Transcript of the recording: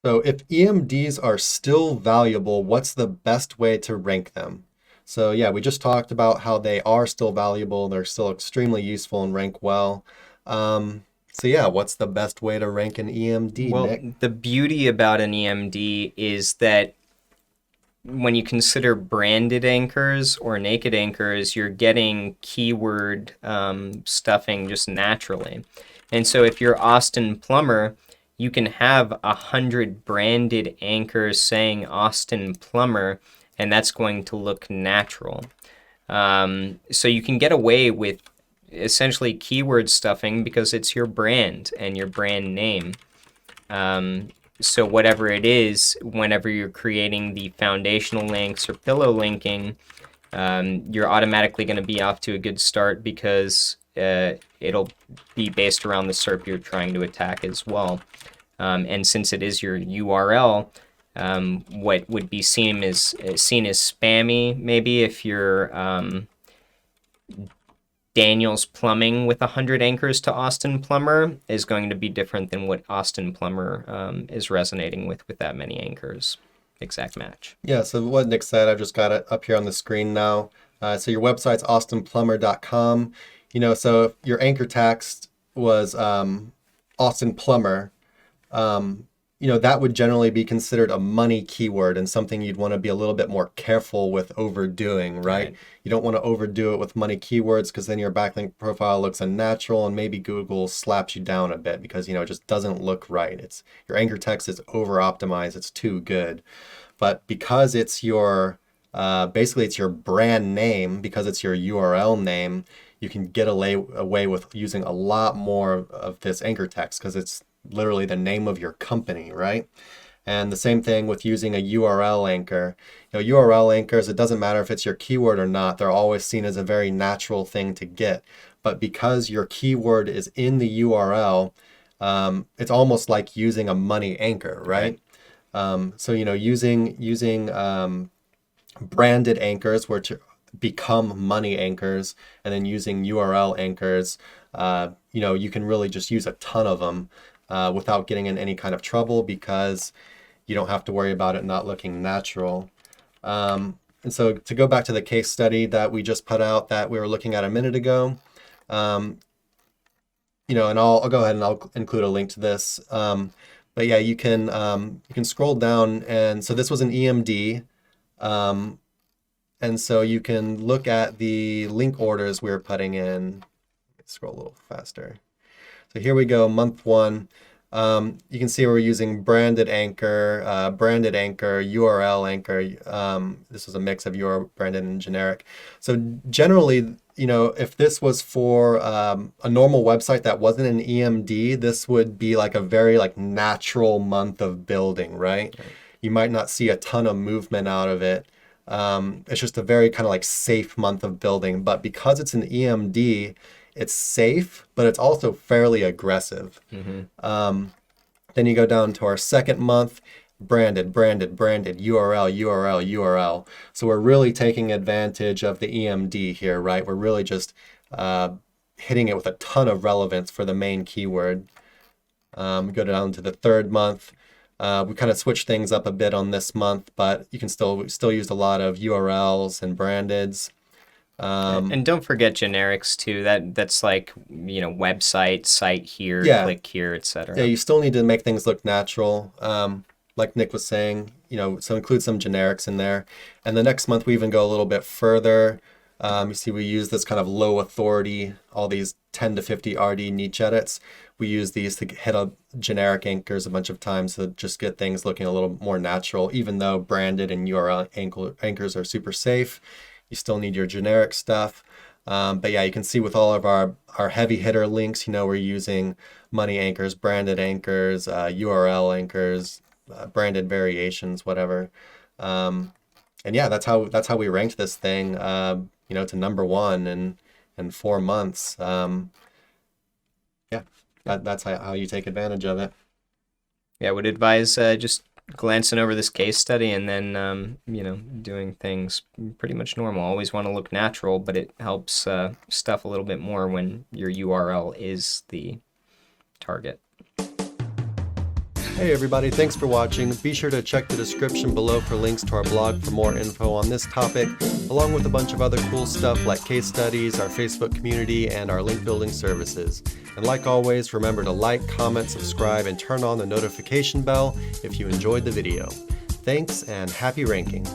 So if EMDs are still valuable, what's the best way to rank them? So yeah, we just talked about how they are still valuable. They're still extremely useful and rank well. So yeah, what's the best way to rank an EMD, Well, Nick? the beauty about an EMD is that when you consider branded anchors or naked anchors, you're getting keyword stuffing just naturally. And so if you're Austin Plumber, you can have 100 branded anchors saying Austin Plumber, and that's going to look natural. So you can get away with essentially keyword stuffing because it's your brand and your brand name. Um, so whatever it is, whenever you're creating the foundational links or pillow linking, you're automatically going to be off to a good start because it'll be based around the SERP you're trying to attack as well. And since it is your URL, what would be seen as spammy, maybe if you're Daniel's Plumbing with 100 anchors to Austin Plumber is going to be different than what Austin Plumber is resonating with that many anchors. Exact match. Yeah, so what Nick said, I've just got it up here on the screen now. So your website's austinplumber.com. So if your anchor text was Austin Plumber, that would generally be considered a money keyword and something you'd want to be a little bit more careful with overdoing, right? Right. You don't want to overdo it with money keywords because then your backlink profile looks unnatural and maybe Google slaps you down a bit because, it just doesn't look right. It's your anchor text is over optimized, it's too good. But because it's your basically it's your brand name, because it's your URL name, you can get away with using a lot more of this anchor text because it's literally the name of your company, right? And the same thing with using a URL anchor. URL anchors, it doesn't matter if it's your keyword or not, they're always seen as a very natural thing to get. But because your keyword is in the URL, it's almost like using a money anchor, right? Right. So using branded anchors were to become money anchors, and then using URL anchors, you can really just use a ton of them without getting in any kind of trouble because you don't have to worry about it not looking natural. And so to go back to the case study that we just put out that we were looking at a minute ago, um, and I'll go ahead and I'll include a link to this. But yeah, you can scroll down, and so this was an EMD, um, and so you can look at the link orders we were putting in. Scroll a little faster. So here we go, month one. You can see we're using branded anchor, URL anchor. This was a mix of your branded and generic. So generally, if this was for a normal website that wasn't an EMD, this would be like a very like natural month of building, right? Right. You might not see a ton of movement out of it. It's just a very kind of like safe month of building. But because it's an EMD, it's safe, but it's also fairly aggressive. Mm-hmm. Then you go down to our second month, branded, URL, URL, URL. So we're really taking advantage of the EMD here, right? We're really just hitting it with a ton of relevance for the main keyword. We go down to the third month. We kind of switch things up a bit on this month, but you can still use a lot of URLs and brandeds. And don't forget generics too. That's like, website, site here, Yeah, click here, yeah, etc. you still need to make things look natural. Like Nick was saying, so include some generics in there. And the next month we even go a little bit further. You see, we use this kind of low authority, all these 10 to 50 RD niche edits. We use these to hit up generic anchors a bunch of times to just get things looking a little more natural, even though branded and URL anchors are super safe. You still need your generic stuff. But yeah, you can see with all of our heavy hitter links, we're using money anchors, branded anchors, URL anchors, branded variations, whatever. And yeah, that's how we ranked this thing, to number one in 4 months. Yeah, that's how you take advantage of it. Yeah, I would advise just glancing over this case study and then, doing things pretty much normal. Always want to look natural, but it helps stuff a little bit more when your URL is the target. Hey everybody, thanks for watching. Be sure to check the description below for links to our blog for more info on this topic, along with a bunch of other cool stuff like case studies, our Facebook community, and our link building services. And like always, remember to like, comment, subscribe, and turn on the notification bell if you enjoyed the video. Thanks and happy ranking.